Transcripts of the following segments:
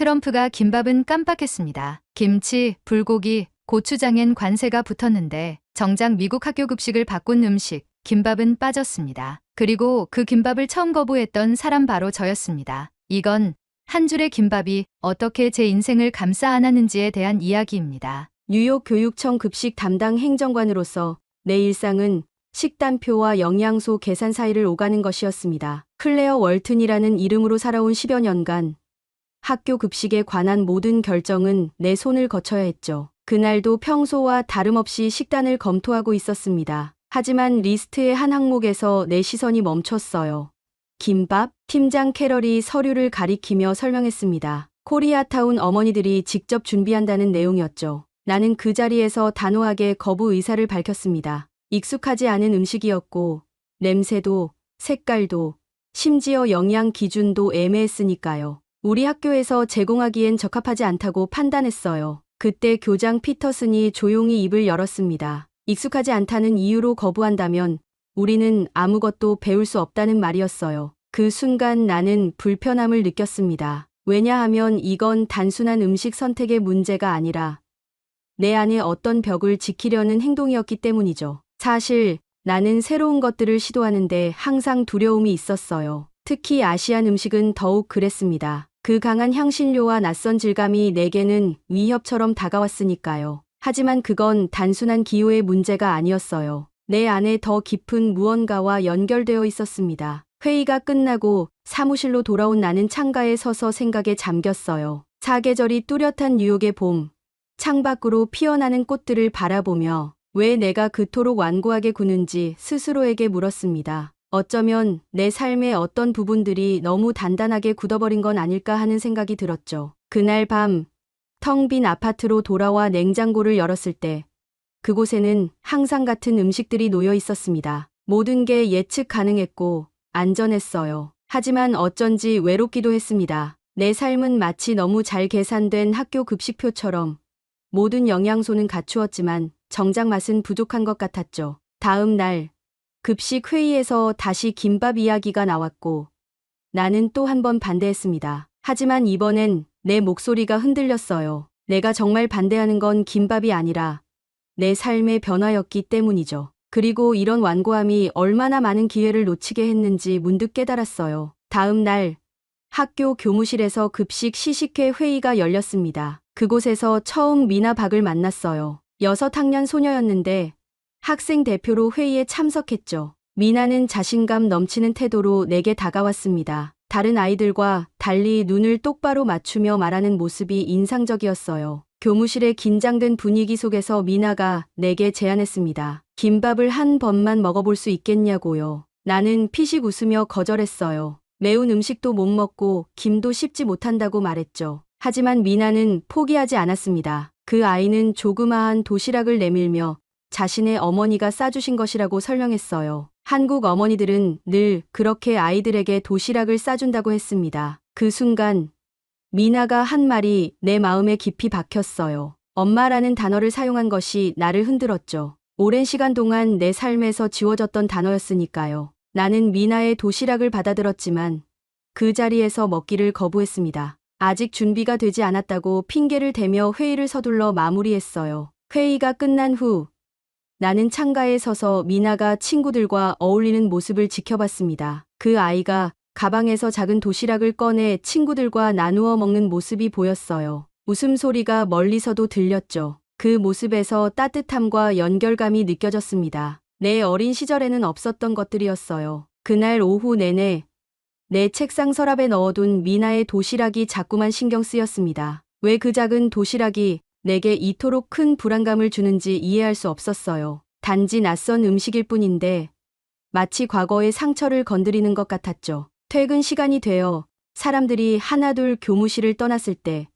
트럼프가 김밥은 깜빡했습니다. 김치, 불고기, 고추장엔 관세가 붙었는데 정작 미국 학교 급식을 바꾼 음식, 김밥은 빠졌습니다. 그리고 그 김밥을 처음 거부했던 사람 바로 저였습니다. 이건 한 줄의 김밥이 어떻게 제 인생을 감싸 안았는지에 대한 이야기입니다. 뉴욕 교육청 급식 담당 행정관으로서 내 일상은 식단표와 영양소 계산 사이를 오가는 것이었습니다. 클레어 월튼이라는 이름으로 살아온 10여 년간 학교 급식에 관한 모든 결정은 내 손을 거쳐야 했죠. 그날도 평소와 다름없이 식단을 검토하고 있었습니다. 하지만 리스트의 한 항목에서 내 시선이 멈췄어요. 김밥? 팀장 캐럴이 서류를 가리키며 설명했습니다. 코리아타운 어머니들이 직접 준비한다는 내용이었죠. 나는 그 자리에서 단호하게 거부 의사를 밝혔습니다. 익숙하지 않은 음식이었고 냄새도 색깔도 심지어 영양 기준도 애매했으니까요. 우리 학교에서 제공하기엔 적합하지 않다고 판단했어요. 그때 교장 피터슨이 조용히 입을 열었습니다. 익숙하지 않다는 이유로 거부한다면 우리는 아무것도 배울 수 없다는 말이었어요. 그 순간 나는 불편함을 느꼈습니다. 왜냐하면 이건 단순한 음식 선택의 문제가 아니라 내 안에 어떤 벽을 지키려는 행동이었기 때문이죠. 사실 나는 새로운 것들을 시도하는데 항상 두려움이 있었어요. 특히 아시안 음식은 더욱 그랬습니다. 그 강한 향신료와 낯선 질감이 내게는 위협처럼 다가왔으니까요. 하지만 그건 단순한 기호의 문제가 아니었어요. 내 안에 더 깊은 무언가와 연결되어 있었습니다. 회의가 끝나고 사무실로 돌아온 나는 창가에 서서 생각에 잠겼어요. 사계절이 뚜렷한 뉴욕의 봄, 창밖으로 피어나는 꽃들을 바라보며 왜 내가 그토록 완고하게 구는지 스스로에게 물었습니다. 어쩌면 내 삶의 어떤 부분들이 너무 단단하게 굳어버린 건 아닐까 하는 생각이 들었죠. 그날 밤, 텅 빈 아파트로 돌아와 냉장고를 열었을 때 그곳에는 항상 같은 음식들이 놓여 있었습니다. 모든 게 예측 가능했고 안전했어요. 하지만 어쩐지 외롭기도 했습니다. 내 삶은 마치 너무 잘 계산된 학교 급식표처럼 모든 영양소는 갖추었지만 정작 맛은 부족한 것 같았죠. 다음 날 급식 회의에서 다시 김밥 이야기가 나왔고 나는 또 한 번 반대했습니다. 하지만 이번엔 내 목소리가 흔들렸어요. 내가 정말 반대하는 건 김밥이 아니라 내 삶의 변화였기 때문이죠. 그리고 이런 완고함이 얼마나 많은 기회를 놓치게 했는지 문득 깨달았어요. 다음 날 학교 교무실에서 급식 시식회 회의가 열렸습니다. 그곳에서 처음 미나 박을 만났어요. 6학년 소녀였는데 학생 대표로 회의에 참석했죠. 미나는 자신감 넘치는 태도로 내게 다가왔습니다. 다른 아이들과 달리 눈을 똑바로 맞추며 말하는 모습이 인상적이었어요. 교무실의 긴장된 분위기 속에서 미나가 내게 제안했습니다. 김밥을 한 번만 먹어볼 수 있겠냐고요. 나는 피식 웃으며 거절했어요. 매운 음식도 못 먹고 김도 씹지 못한다고 말했죠. 하지만 미나는 포기하지 않았습니다. 그 아이는 조그마한 도시락을 내밀며 자신의 어머니가 싸주신 것이라고 설명했어요. 한국 어머니들은 늘 그렇게 아이들에게 도시락을 싸준다고 했습니다. 그 순간 미나가 한 말이 내 마음에 깊이 박혔어요. 엄마라는 단어를 사용한 것이 나를 흔들었죠. 오랜 시간 동안 내 삶에서 지워졌던 단어였으니까요. 나는 미나의 도시락을 받아들었지만 그 자리에서 먹기를 거부했습니다. 아직 준비가 되지 않았다고 핑계를 대며 회의를 서둘러 마무리했어요. 회의가 끝난 후 나는 창가에 서서 미나가 친구들과 어울리는 모습을 지켜봤습니다. 그 아이가 가방에서 작은 도시락을 꺼내 친구들과 나누어 먹는 모습이 보였어요. 웃음소리가 멀리서도 들렸죠. 그 모습에서 따뜻함과 연결감이 느껴졌습니다. 내 어린 시절에는 없었던 것들이었어요. 그날 오후 내내 내 책상 서랍에 넣어둔 미나의 도시락이 자꾸만 신경 쓰였습니다. 왜 그 작은 도시락이 내게 이토록 큰 불안감을 주는지 이해할 수 없었어요. 단지 낯선 음식일 뿐인데 마치 과거의 상처를 건드리는 것 같았죠. 퇴근 시간이 되어 사람들이 하나둘 교무실을 떠났을 때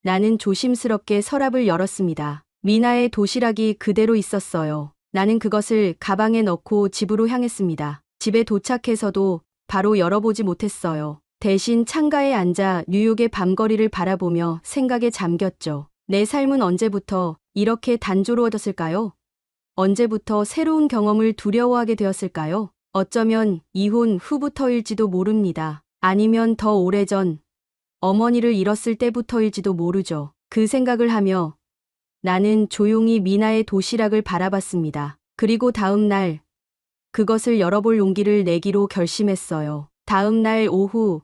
나는 조심스럽게 서랍을 열었습니다. 미나의 도시락이 그대로 있었어요. 나는 그것을 가방에 넣고 집으로 향했습니다. 집에 도착해서도 바로 열어보지 못했어요. 대신 창가에 앉아 뉴욕의 밤거리를 바라보며 생각에 잠겼죠. 내 삶은 언제부터 이렇게 단조로워졌을까요? 언제부터 새로운 경험을 두려워하게 되었을까요? 어쩌면 이혼 후부터일지도 모릅니다. 아니면 더 오래전 어머니를 잃었을 때부터일지도 모르죠. 그 생각을 하며 나는 조용히 미나의 도시락을 바라봤습니다. 그리고 다음 날 그것을 열어볼 용기를 내기로 결심했어요. 다음 날 오후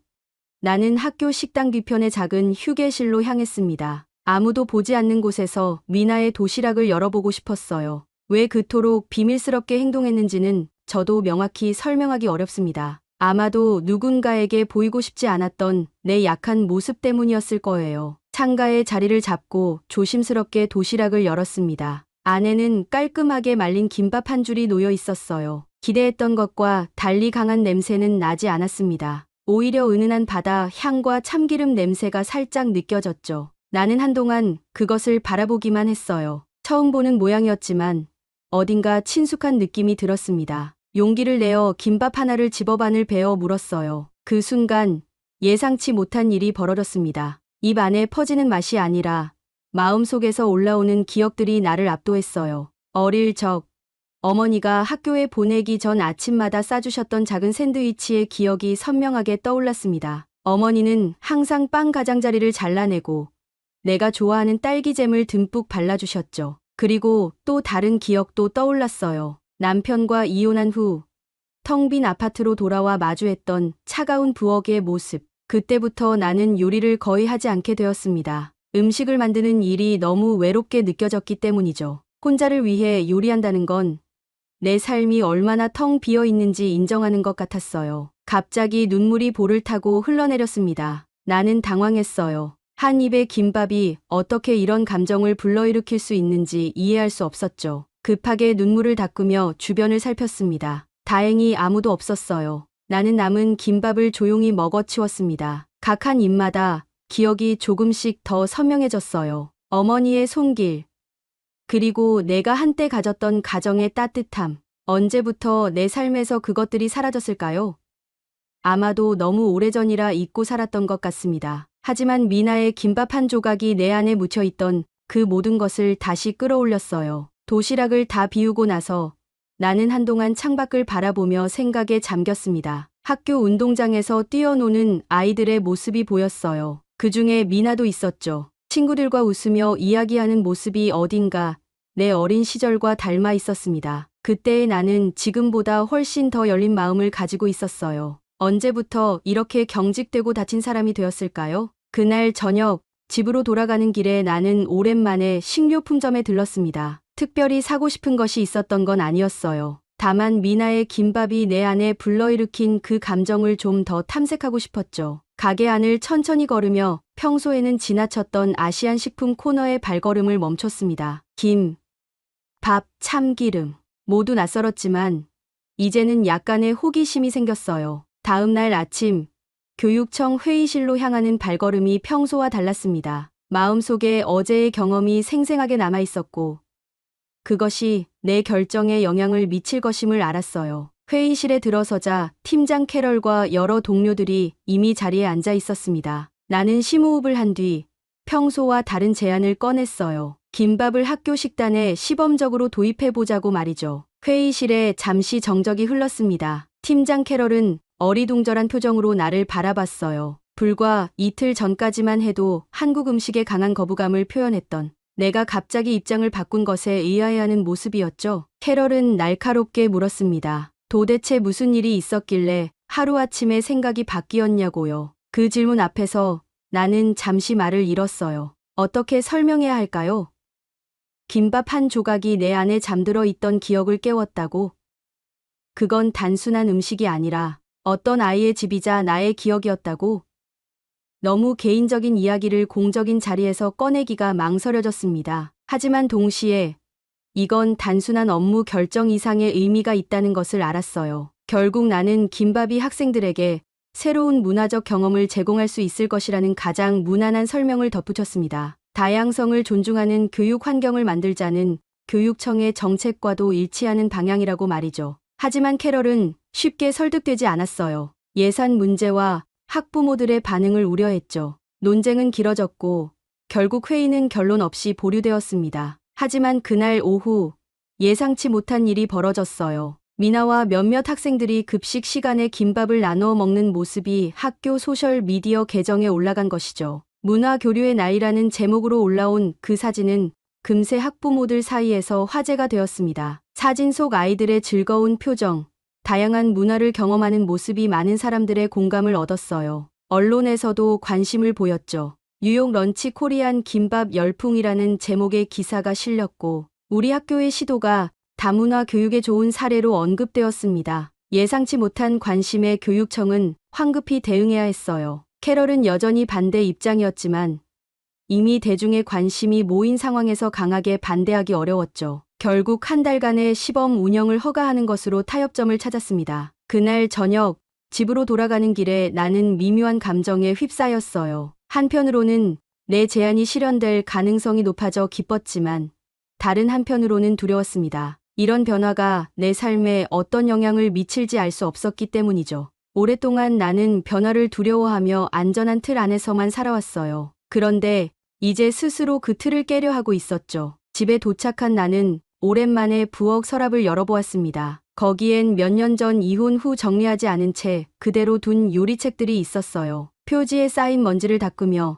나는 학교 식당 뒤편의 작은 휴게실로 향했습니다. 아무도 보지 않는 곳에서 미나의 도시락을 열어보고 싶었어요. 왜 그토록 비밀스럽게 행동했는지는 저도 명확히 설명하기 어렵습니다. 아마도 누군가에게 보이고 싶지 않았던 내 약한 모습 때문이었을 거예요. 창가에 자리를 잡고 조심스럽게 도시락을 열었습니다. 안에는 깔끔하게 말린 김밥 한 줄이 놓여 있었어요. 기대했던 것과 달리 강한 냄새는 나지 않았습니다. 오히려 은은한 바다 향과 참기름 냄새가 살짝 느껴졌죠. 나는 한동안 그것을 바라보기만 했어요. 처음 보는 모양이었지만 어딘가 친숙한 느낌이 들었습니다. 용기를 내어 김밥 하나를 집어반을 베어 물었어요. 그 순간 예상치 못한 일이 벌어졌습니다. 입 안에 퍼지는 맛이 아니라 마음속에서 올라오는 기억들이 나를 압도했어요. 어릴 적 어머니가 학교에 보내기 전 아침마다 싸주셨던 작은 샌드위치의 기억이 선명하게 떠올랐습니다. 어머니는 항상 빵 가장자리를 잘라내고 내가 좋아하는 딸기잼을 듬뿍 발라주셨죠. 그리고 또 다른 기억도 떠올랐어요. 남편과 이혼한 후 텅 빈 아파트로 돌아와 마주했던 차가운 부엌의 모습. 그때부터 나는 요리를 거의 하지 않게 되었습니다. 음식을 만드는 일이 너무 외롭게 느껴졌기 때문이죠. 혼자를 위해 요리한다는 건 내 삶이 얼마나 텅 비어 있는지 인정하는 것 같았어요. 갑자기 눈물이 볼을 타고 흘러내렸습니다. 나는 당황했어요. 한 입의 김밥이 어떻게 이런 감정을 불러일으킬 수 있는지 이해할 수 없었죠. 급하게 눈물을 닦으며 주변을 살폈습니다. 다행히 아무도 없었어요. 나는 남은 김밥을 조용히 먹어치웠습니다. 각 한 입마다 기억이 조금씩 더 선명해졌어요. 어머니의 손길, 그리고 내가 한때 가졌던 가정의 따뜻함. 언제부터 내 삶에서 그것들이 사라졌을까요? 아마도 너무 오래전이라 잊고 살았던 것 같습니다. 하지만 미나의 김밥 한 조각이 내 안에 묻혀있던 그 모든 것을 다시 끌어올렸어요. 도시락을 다 비우고 나서 나는 한동안 창밖을 바라보며 생각에 잠겼습니다. 학교 운동장에서 뛰어노는 아이들의 모습이 보였어요. 그 중에 미나도 있었죠. 친구들과 웃으며 이야기하는 모습이 어딘가 내 어린 시절과 닮아 있었습니다. 그때의 나는 지금보다 훨씬 더 열린 마음을 가지고 있었어요. 언제부터 이렇게 경직되고 다친 사람이 되었을까요? 그날 저녁 집으로 돌아가는 길에 나는 오랜만에 식료품점에 들렀습니다. 특별히 사고 싶은 것이 있었던 건 아니었어요. 다만 미나의 김밥이 내 안에 불러일으킨 그 감정을 좀 더 탐색하고 싶었죠. 가게 안을 천천히 걸으며 평소에는 지나쳤던 아시안 식품 코너의 발걸음을 멈췄습니다. 김, 밥, 참기름 모두 낯설었지만 이제는 약간의 호기심이 생겼어요. 다음 날 아침 교육청 회의실로 향하는 발걸음이 평소와 달랐습니다. 마음속에 어제의 경험이 생생하게 남아 있었고 그것이 내 결정에 영향을 미칠 것임을 알았어요. 회의실에 들어서자 팀장 캐럴과 여러 동료들이 이미 자리에 앉아 있었습니다. 나는 심호흡을 한 뒤 평소와 다른 제안을 꺼냈어요. 김밥을 학교 식단에 시범적으로 도입해보자고 말이죠. 회의실에 잠시 정적이 흘렀습니다. 팀장 캐럴은 어리둥절한 표정으로 나를 바라봤어요. 불과 이틀 전까지만 해도 한국 음식에 강한 거부감을 표현했던 내가 갑자기 입장을 바꾼 것에 의아해하는 모습이었죠. 캐럴은 날카롭게 물었습니다. 도대체 무슨 일이 있었길래 하루아침에 생각이 바뀌었냐고요. 그 질문 앞에서 나는 잠시 말을 잃었어요. 어떻게 설명해야 할까요? 김밥 한 조각이 내 안에 잠들어 있던 기억을 깨웠다고? 그건 단순한 음식이 아니라 어떤 아이의 집이자 나의 기억이었다고? 너무 개인적인 이야기를 공적인 자리에서 꺼내기가 망설여졌습니다. 하지만 동시에 이건 단순한 업무 결정 이상의 의미가 있다는 것을 알았어요. 결국 나는 김밥이 학생들에게 새로운 문화적 경험을 제공할 수 있을 것이라는 가장 무난한 설명을 덧붙였습니다. 다양성을 존중하는 교육 환경을 만들자는 교육청의 정책과도 일치하는 방향이라고 말이죠. 하지만 캐럴은 쉽게 설득되지 않았어요. 예산 문제와 학부모들의 반응을 우려했죠. 논쟁은 길어졌고 결국 회의는 결론 없이 보류되었습니다. 하지만 그날 오후 예상치 못한 일이 벌어졌어요. 미나와 몇몇 학생들이 급식 시간에 김밥을 나누어 먹는 모습이 학교 소셜미디어 계정에 올라간 것이죠. 문화 교류의 날이라는 제목으로 올라온 그 사진은 금세 학부모들 사이에서 화제가 되었습니다. 사진 속 아이들의 즐거운 표정, 다양한 문화를 경험하는 모습이 많은 사람들의 공감을 얻었어요. 언론에서도 관심을 보였죠. 뉴욕 런치 코리안 김밥 열풍이라는 제목의 기사가 실렸고 우리 학교의 시도가 다문화 교육에 좋은 사례로 언급되었습니다. 예상치 못한 관심에 교육청은 황급히 대응해야 했어요. 캐럴은 여전히 반대 입장이었지만 이미 대중의 관심이 모인 상황에서 강하게 반대하기 어려웠죠. 결국 한 달간의 시범 운영을 허가하는 것으로 타협점을 찾았습니다. 그날 저녁 집으로 돌아가는 길에 나는 미묘한 감정에 휩싸였어요. 한편으로는 내 제안이 실현될 가능성이 높아져 기뻤지만 다른 한편으로는 두려웠습니다. 이런 변화가 내 삶에 어떤 영향을 미칠지 알 수 없었기 때문이죠. 오랫동안 나는 변화를 두려워하며 안전한 틀 안에서만 살아왔어요. 그런데 이제 스스로 그 틀을 깨려 하고 있었죠. 집에 도착한 나는 오랜만에 부엌 서랍을 열어보았습니다. 거기엔 몇 년 전 이혼 후 정리하지 않은 채 그대로 둔 요리책들이 있었어요. 표지에 쌓인 먼지를 닦으며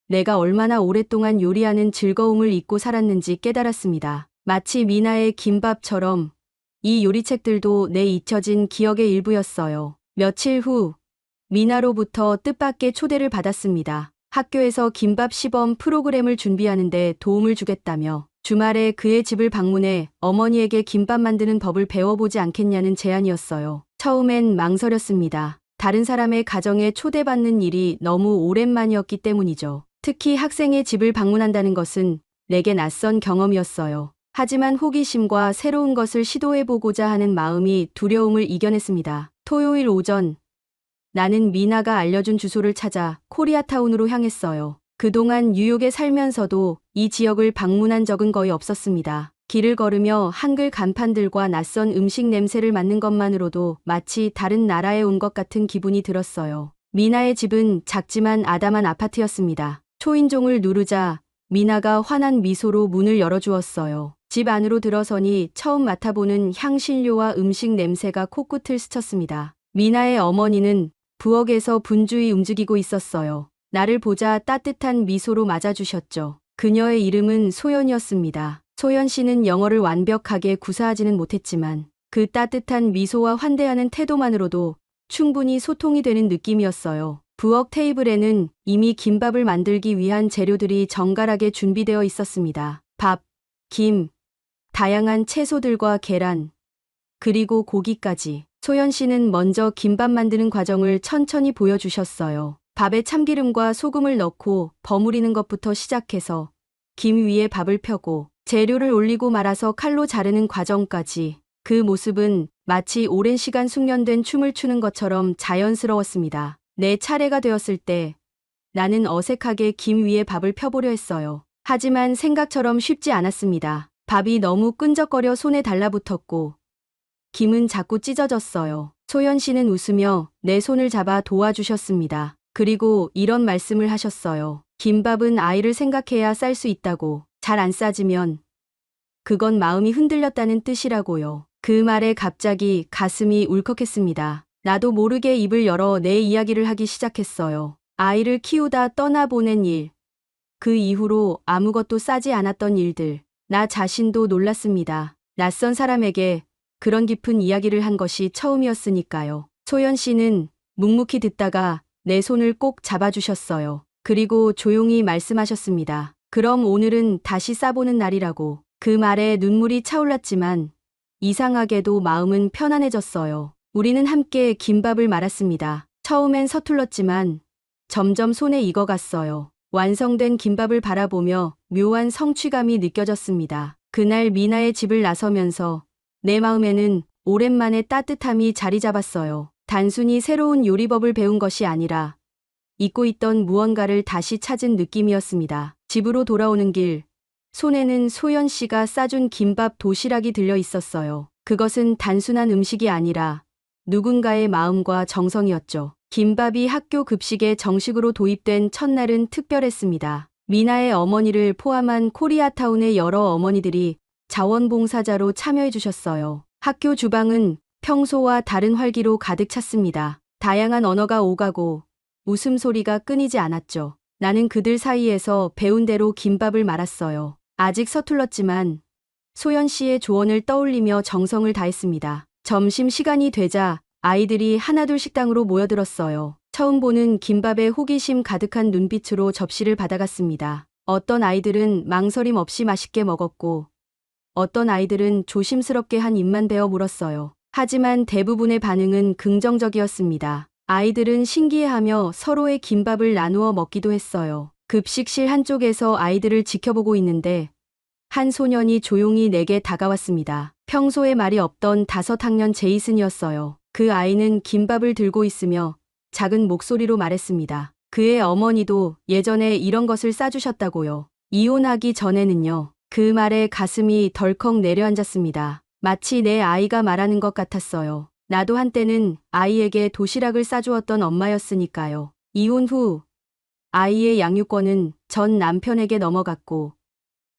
내가 얼마나 오랫동안 요리하는 즐거움을 잊고 살았는지 깨달았습니다. 마치 미나의 김밥처럼 이 요리책들도 내 잊혀진 기억의 일부였어요. 며칠 후 미나로부터 뜻밖의 초대를 받았습니다. 학교에서 김밥 시범 프로그램을 준비하는데 도움을 주겠다며 주말에 그의 집을 방문해 어머니에게 김밥 만드는 법을 배워보지 않겠냐는 제안이었어요. 처음엔 망설였습니다. 다른 사람의 가정에 초대받는 일이 너무 오랜만이었기 때문이죠. 특히 학생의 집을 방문한다는 것은 내게 낯선 경험이었어요. 하지만 호기심과 새로운 것을 시도해보고자 하는 마음이 두려움을 이겨냈습니다. 토요일 오전 나는 미나가 알려준 주소를 찾아 코리아타운으로 향했어요. 그동안 뉴욕에 살면서도 이 지역을 방문한 적은 거의 없었습니다. 길을 걸으며 한글 간판들과 낯선 음식 냄새를 맡는 것만으로도 마치 다른 나라에 온 것 같은 기분이 들었어요. 미나의 집은 작지만 아담한 아파트였습니다. 초인종을 누르자 미나가 환한 미소로 문을 열어주었어요. 집 안으로 들어서니 처음 맡아보는 향신료와 음식 냄새가 코끝을 스쳤습니다. 미나의 어머니는 부엌에서 분주히 움직이고 있었어요. 나를 보자 따뜻한 미소로 맞아주셨죠. 그녀의 이름은 소연이었습니다. 소연 씨는 영어를 완벽하게 구사하지는 못했지만 그 따뜻한 미소와 환대하는 태도만으로도 충분히 소통이 되는 느낌이었어요. 부엌 테이블에는 이미 김밥을 만들기 위한 재료들이 정갈하게 준비되어 있었습니다. 밥, 김, 다양한 채소들과 계란, 그리고 고기까지. 소연 씨는 먼저 김밥 만드는 과정을 천천히 보여주셨어요. 밥에 참기름과 소금을 넣고 버무리는 것부터 시작해서 김 위에 밥을 펴고 재료를 올리고 말아서 칼로 자르는 과정까지. 그 모습은 마치 오랜 시간 숙련된 춤을 추는 것처럼 자연스러웠습니다. 내 차례가 되었을 때 나는 어색하게 김 위에 밥을 펴보려 했어요. 하지만 생각처럼 쉽지 않았습니다. 밥이 너무 끈적거려 손에 달라붙었고 김은 자꾸 찢어졌어요. 소연 씨는 웃으며 내 손을 잡아 도와주셨습니다. 그리고 이런 말씀을 하셨어요. 김밥은 아이를 생각해야 쌀 수 있다고. 잘 안 싸지면 그건 마음이 흔들렸다는 뜻이라고요. 그 말에 갑자기 가슴이 울컥했습니다. 나도 모르게 입을 열어 내 이야기를 하기 시작했어요. 아이를 키우다 떠나보낸 일. 그 이후로 아무것도 싸지 않았던 일들. 나 자신도 놀랐습니다. 낯선 사람에게 그런 깊은 이야기를 한 것이 처음이었으니까요. 소연 씨는 묵묵히 듣다가 내 손을 꼭 잡아주셨어요. 그리고 조용히 말씀하셨습니다. 그럼 오늘은 다시 싸보는 날이라고. 그 말에 눈물이 차올랐지만 이상하게도 마음은 편안해졌어요. 우리는 함께 김밥을 말았습니다. 처음엔 서툴렀지만 점점 손에 익어갔어요. 완성된 김밥을 바라보며 묘한 성취감이 느껴졌습니다. 그날 미나의 집을 나서면서 내 마음에는 오랜만에 따뜻함이 자리 잡았어요. 단순히 새로운 요리법을 배운 것이 아니라 잊고 있던 무언가를 다시 찾은 느낌이었습니다. 집으로 돌아오는 길, 손에는 소연 씨가 싸준 김밥 도시락이 들려 있었어요. 그것은 단순한 음식이 아니라 누군가의 마음과 정성이었죠. 김밥이 학교 급식에 정식으로 도입된 첫날은 특별했습니다. 미나의 어머니를 포함한 코리아타운의 여러 어머니들이 자원봉사자로 참여해 주셨어요. 학교 주방은 평소와 다른 활기로 가득 찼습니다. 다양한 언어가 오가고 웃음소리가 끊이지 않았죠. 나는 그들 사이에서 배운 대로 김밥을 말았어요. 아직 서툴렀지만 소연 씨의 조언을 떠올리며 정성을 다했습니다. 점심 시간이 되자 아이들이 하나둘 식당으로 모여들었어요. 처음 보는 김밥에 호기심 가득한 눈빛으로 접시를 받아갔습니다. 어떤 아이들은 망설임 없이 맛있게 먹었고 어떤 아이들은 조심스럽게 한 입만 베어 물었어요. 하지만 대부분의 반응은 긍정적이었습니다. 아이들은 신기해하며 서로의 김밥을 나누어 먹기도 했어요. 급식실 한쪽에서 아이들을 지켜보고 있는데 한 소년이 조용히 내게 다가왔습니다. 평소에 말이 없던 5학년 제이슨이었어요. 그 아이는 김밥을 들고 있으며 작은 목소리로 말했습니다. 그의 어머니도 예전에 이런 것을 싸주셨다고요. 이혼하기 전에는요. 그 말에 가슴이 덜컥 내려앉았습니다. 마치 내 아이가 말하는 것 같았어요. 나도 한때는 아이에게 도시락을 싸주었던 엄마였으니까요. 이혼 후 아이의 양육권은 전 남편에게 넘어갔고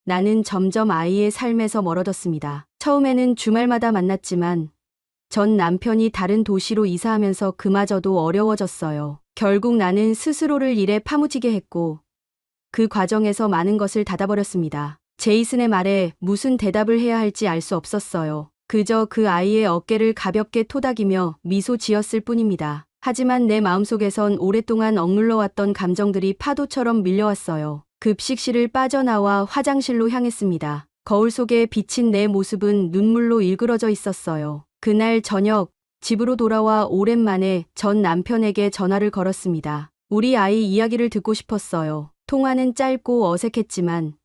나는 점점 아이의 삶에서 멀어졌습니다. 처음에는 주말마다 만났지만 전 남편이 다른 도시로 이사하면서 그마저도 어려워졌어요. 결국 나는 스스로를 일에 파묻히게 했고 그 과정에서 많은 것을 닫아버렸습니다. 제이슨의 말에 무슨 대답을 해야 할지 알 수 없었어요. 그저 그 아이의 어깨를 가볍게 토닥이며 미소 지었을 뿐입니다. 하지만 내 마음속에선 오랫동안 억눌러왔던 감정들이 파도처럼 밀려왔어요. 급식실을 빠져나와 화장실로 향했습니다. 거울 속에 비친 내 모습은 눈물로 일그러져 있었어요. 그날 저녁 집으로 돌아와 오랜만에 전 남편에게 전화를 걸었습니다. 우리 아이 이야기를 듣고 싶었어요. 통화는 짧고 어색했지만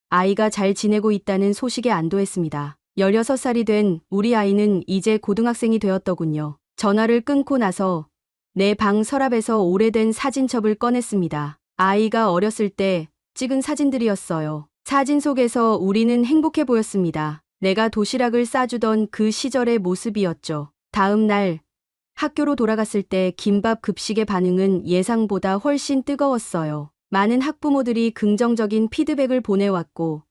아이가 잘 지내고 있다는 소식에 안도했습니다. 16살이 된 우리 아이는 이제 고등학생이 되었더군요. 전화를 끊고 나서 내 방 서랍에서 오래된 사진첩을 꺼냈습니다. 아이가 어렸을 때 찍은 사진들이었어요. 사진 속에서 우리는 행복해 보였습니다. 내가 도시락을 싸주던 그 시절의 모습이었죠. 다음 날 학교로 돌아갔을 때 김밥 급식의 반응은 예상보다 훨씬 뜨거웠어요. 많은 학부모들이 긍정적인 피드백을 보내왔고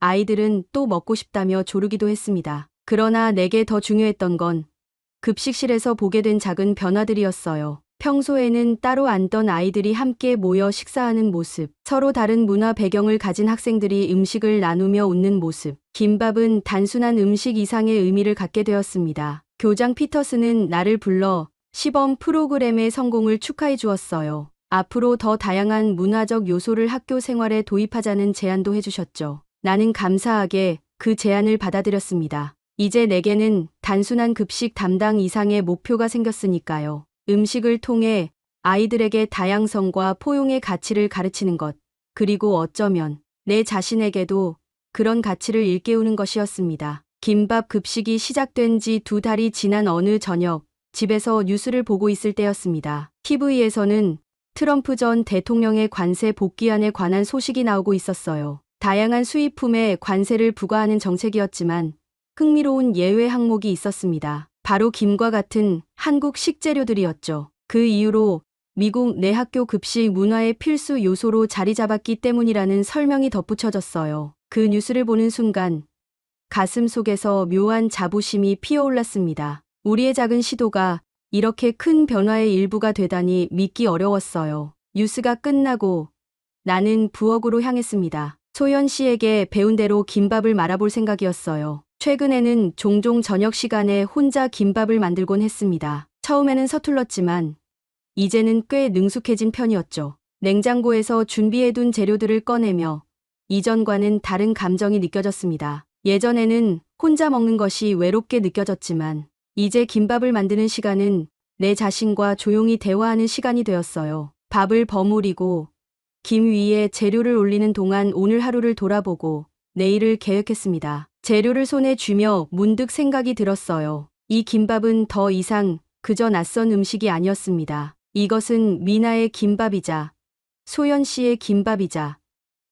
아이들은 또 먹고 싶다며 조르기도 했습니다. 그러나 내게 더 중요했던 건 급식실에서 보게 된 작은 변화들이었어요. 평소에는 따로 앉던 아이들이 함께 모여 식사하는 모습, 서로 다른 문화 배경을 가진 학생들이 음식을 나누며 웃는 모습, 김밥은 단순한 음식 이상의 의미를 갖게 되었습니다. 교장 피터스는 나를 불러 시범 프로그램의 성공을 축하해 주었어요. 앞으로 더 다양한 문화적 요소를 학교 생활에 도입하자는 제안도 해주셨죠. 나는 감사하게 그 제안을 받아들였습니다. 이제 내게는 단순한 급식 담당 이상의 목표가 생겼으니까요. 음식을 통해 아이들에게 다양성과 포용의 가치를 가르치는 것, 그리고 어쩌면 내 자신에게도 그런 가치를 일깨우는 것이었습니다. 김밥 급식이 시작된 지 2달이 지난 어느 저녁, 집에서 뉴스를 보고 있을 때였습니다. TV에서는 트럼프 전 대통령의 관세 복귀안에 관한 소식이 나오고 있었어요. 다양한 수입품에 관세를 부과하는 정책이었지만 흥미로운 예외 항목이 있었습니다. 바로 김과 같은 한국 식재료들이었죠. 그 이유로 미국 내 학교 급식 문화의 필수 요소로 자리 잡았기 때문이라는 설명이 덧붙여졌어요. 그 뉴스를 보는 순간 가슴 속에서 묘한 자부심이 피어올랐습니다. 우리의 작은 시도가 이렇게 큰 변화의 일부가 되다니 믿기 어려웠어요. 뉴스가 끝나고 나는 부엌으로 향했습니다. 소연 씨에게 배운 대로 김밥을 말아볼 생각이었어요. 최근에는 종종 저녁 시간에 혼자 김밥을 만들곤 했습니다. 처음에는 서툴렀지만 이제는 꽤 능숙해진 편이었죠. 냉장고에서 준비해둔 재료들을 꺼내며 이전과는 다른 감정이 느껴졌습니다. 예전에는 혼자 먹는 것이 외롭게 느껴졌지만 이제 김밥을 만드는 시간은 내 자신과 조용히 대화하는 시간이 되었어요. 밥을 버무리고 김 위에 재료를 올리는 동안 오늘 하루를 돌아보고 내일을 계획했습니다. 재료를 손에 쥐며 문득 생각이 들었어요. 이 김밥은 더 이상 그저 낯선 음식이 아니었습니다. 이것은 미나의 김밥이자 소연 씨의 김밥이자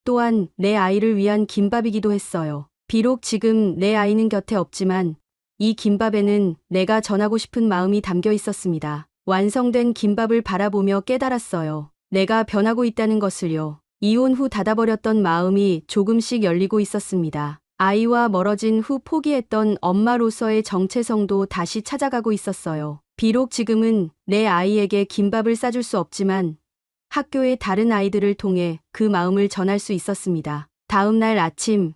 또한 내 아이를 위한 김밥이기도 했어요. 비록 지금 내 아이는 곁에 없지만 이 김밥에는 내가 전하고 싶은 마음이 담겨 있었습니다. 완성된 김밥을 바라보며 깨달았어요. 내가 변하고 있다는 것을요. 이혼 후 닫아버렸던 마음이 조금씩 열리고 있었습니다. 아이와 멀어진 후 포기했던 엄마로서의 정체성도 다시 찾아가고 있었어요. 비록 지금은 내 아이에게 김밥을 싸줄 수 없지만 학교의 다른 아이들을 통해 그 마음을 전할 수 있었습니다. 다음 날 아침,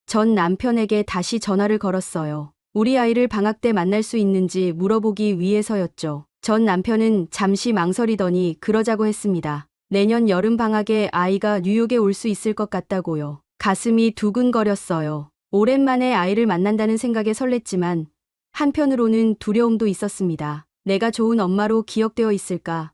전 남편에게 다시 전화를 걸었어요. 우리 아이를 방학 때 만날 수 있는지 물어보기 위해서였죠. 전 남편은 잠시 망설이더니 그러자고 했습니다. 내년 여름 방학에 아이가 뉴욕에 올 수 있을 것 같다고요. 가슴이 두근거렸어요. 오랜만에 아이를 만난다는 생각에 설렜지만 한편으로는 두려움도 있었습니다. 내가 좋은 엄마로 기억되어 있을까?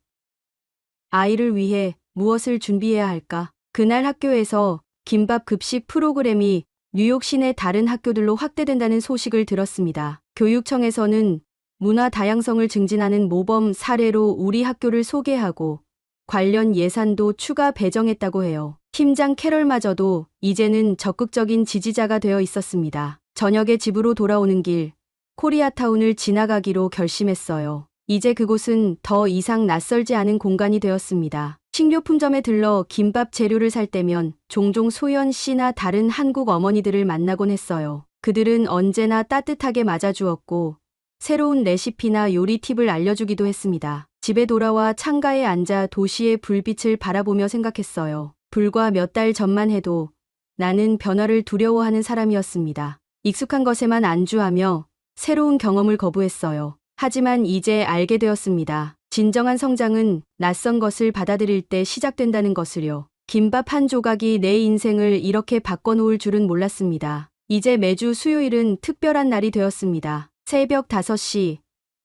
아이를 위해 무엇을 준비해야 할까? 그날 학교에서 김밥 급식 프로그램이 뉴욕 시내 다른 학교들로 확대된다는 소식을 들었습니다. 교육청에서는 문화 다양성을 증진하는 모범 사례로 우리 학교를 소개하고 관련 예산도 추가 배정했다고 해요. 팀장 캐럴마저도 이제는 적극적인 지지자가 되어 있었습니다. 저녁에 집으로 돌아오는 길, 코리아타운을 지나가기로 결심했어요. 이제 그곳은 더 이상 낯설지 않은 공간이 되었습니다. 식료품점에 들러 김밥 재료를 살 때면 종종 소연 씨나 다른 한국 어머니들을 만나곤 했어요. 그들은 언제나 따뜻하게 맞아주었고 새로운 레시피나 요리 팁을 알려주기도 했습니다. 집에 돌아와 창가에 앉아 도시의 불빛을 바라보며 생각했어요. 불과 몇 달 전만 해도 나는 변화를 두려워하는 사람이었습니다. 익숙한 것에만 안주하며 새로운 경험을 거부했어요. 하지만 이제 알게 되었습니다. 진정한 성장은 낯선 것을 받아들일 때 시작된다는 것을요. 김밥 한 조각이 내 인생을 이렇게 바꿔놓을 줄은 몰랐습니다. 이제 매주 수요일은 특별한 날이 되었습니다. 새벽 5시.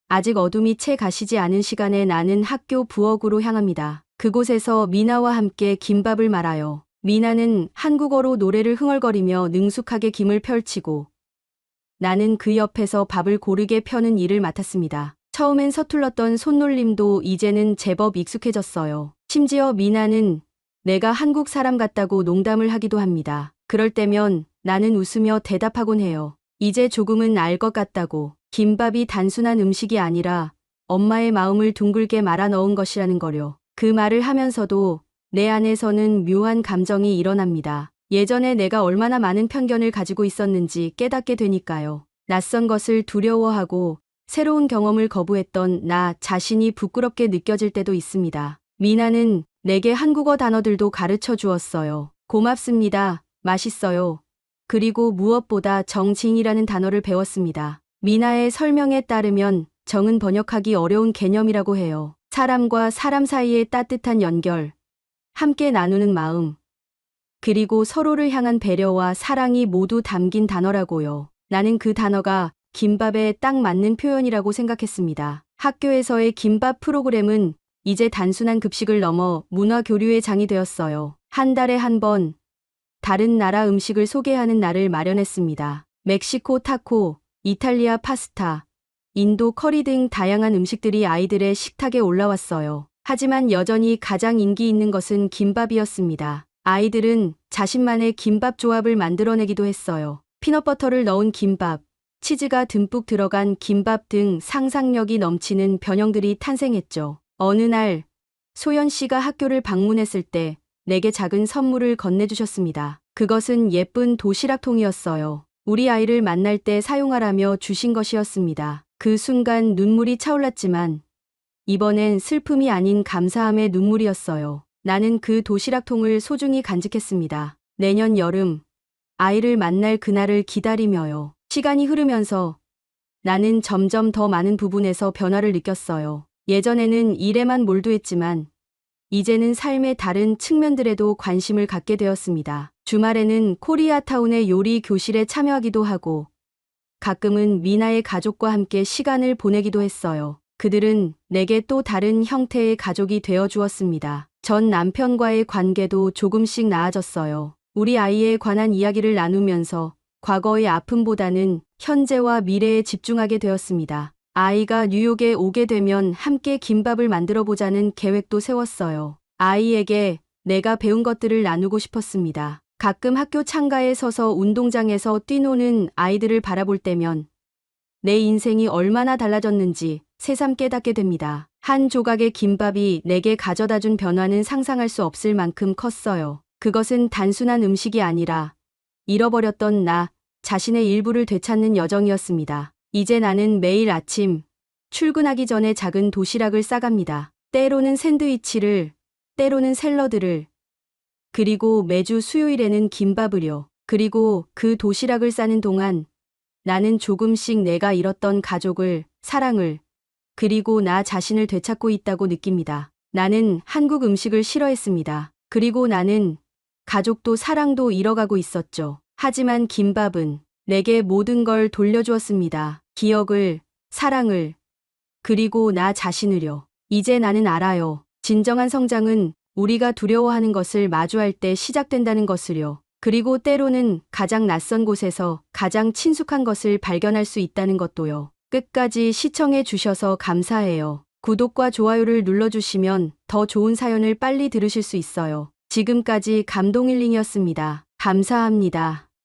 아직 어둠이 채 가시지 않은 시간에 나는 학교 부엌으로 향합니다. 그곳에서 미나와 함께 김밥을 말아요. 미나는 한국어로 노래를 흥얼거리며 능숙하게 김을 펼치고 나는 그 옆에서 밥을 고르게 펴는 일을 맡았습니다. 처음엔 서툴렀던 손놀림도 이제는 제법 익숙해졌어요. 심지어 미나는 내가 한국 사람 같다고 농담을 하기도 합니다. 그럴 때면 나는 웃으며 대답하곤 해요. 이제 조금은 알 것 같다고. 김밥이 단순한 음식이 아니라 엄마의 마음을 둥글게 말아 넣은 것이라는 거요. 그 말을 하면서도 내 안에서는 묘한 감정이 일어납니다. 예전에 내가 얼마나 많은 편견을 가지고 있었는지 깨닫게 되니까요. 낯선 것을 두려워하고 새로운 경험을 거부했던 나 자신이 부끄럽게 느껴질 때도 있습니다. 미나는 내게 한국어 단어들도 가르쳐 주었어요. 고맙습니다. 맛있어요. 그리고 무엇보다 정진이라는 단어를 배웠습니다. 미나의 설명에 따르면 정은 번역하기 어려운 개념이라고 해요. 사람과 사람 사이의 따뜻한 연결, 함께 나누는 마음, 그리고 서로를 향한 배려와 사랑이 모두 담긴 단어라고요. 나는 그 단어가 김밥에 딱 맞는 표현이라고 생각했습니다. 학교에서의 김밥 프로그램은 이제 단순한 급식을 넘어 문화 교류의 장이 되었어요. 한 달에 한 번 다른 나라 음식을 소개하는 날을 마련했습니다. 멕시코 타코, 이탈리아 파스타, 인도 커리 등 다양한 음식들이 아이들의 식탁에 올라왔어요. 하지만 여전히 가장 인기 있는 것은 김밥이었습니다. 아이들은 자신만의 김밥 조합을 만들어내기도 했어요. 피넛버터를 넣은 김밥, 치즈가 듬뿍 들어간 김밥 등 상상력이 넘치는 변형들이 탄생했죠. 어느 날 소연 씨가 학교를 방문했을 때 내게 작은 선물을 건네주셨습니다. 그것은 예쁜 도시락통이었어요. 우리 아이를 만날 때 사용하라며 주신 것이었습니다. 그 순간 눈물이 차올랐지만 이번엔 슬픔이 아닌 감사함의 눈물이었어요. 나는 그 도시락통을 소중히 간직했습니다. 내년 여름 아이를 만날 그날을 기다리며요. 시간이 흐르면서 나는 점점 더 많은 부분에서 변화를 느꼈어요. 예전에는 일에만 몰두했지만 이제는 삶의 다른 측면들에도 관심을 갖게 되었습니다. 주말에는 코리아타운의 요리 교실에 참여하기도 하고 가끔은 미나의 가족과 함께 시간을 보내기도 했어요. 그들은 내게 또 다른 형태의 가족이 되어 주었습니다. 전 남편과의 관계도 조금씩 나아졌어요. 우리 아이에 관한 이야기를 나누면서 과거의 아픔보다는 현재와 미래에 집중하게 되었습니다. 아이가 뉴욕에 오게 되면 함께 김밥을 만들어 보자는 계획도 세웠어요. 아이에게 내가 배운 것들을 나누고 싶었습니다. 가끔 학교 창가에 서서 운동장에서 뛰노는 아이들을 바라볼 때면 내 인생이 얼마나 달라졌는지 새삼 깨닫게 됩니다. 한 조각의 김밥이 내게 가져다 준 변화는 상상할 수 없을 만큼 컸어요. 그것은 단순한 음식이 아니라 잃어버렸던 나 자신의 일부를 되찾는 여정이었습니다. 이제 나는 매일 아침 출근하기 전에 작은 도시락을 싸갑니다. 때로는 샌드위치를, 때로는 샐러드를, 그리고 매주 수요일에는 김밥을요. 그리고 그 도시락을 싸는 동안 나는 조금씩 내가 잃었던 가족을, 사랑을, 그리고 나 자신을 되찾고 있다고 느낍니다. 나는 한국 음식을 싫어했습니다. 그리고 나는 가족도 사랑도 잃어가고 있었죠. 하지만 김밥은 내게 모든 걸 돌려주었습니다. 기억을, 사랑을, 그리고 나 자신을요. 이제 나는 알아요. 진정한 성장은 우리가 두려워하는 것을 마주할 때 시작된다는 것을요. 그리고 때로는 가장 낯선 곳에서 가장 친숙한 것을 발견할 수 있다는 것도요. 끝까지 시청해 주셔서 감사해요. 구독과 좋아요를 눌러주시면 더 좋은 사연을 빨리 들으실 수 있어요. 지금까지 감동힐링이었습니다. 감사합니다.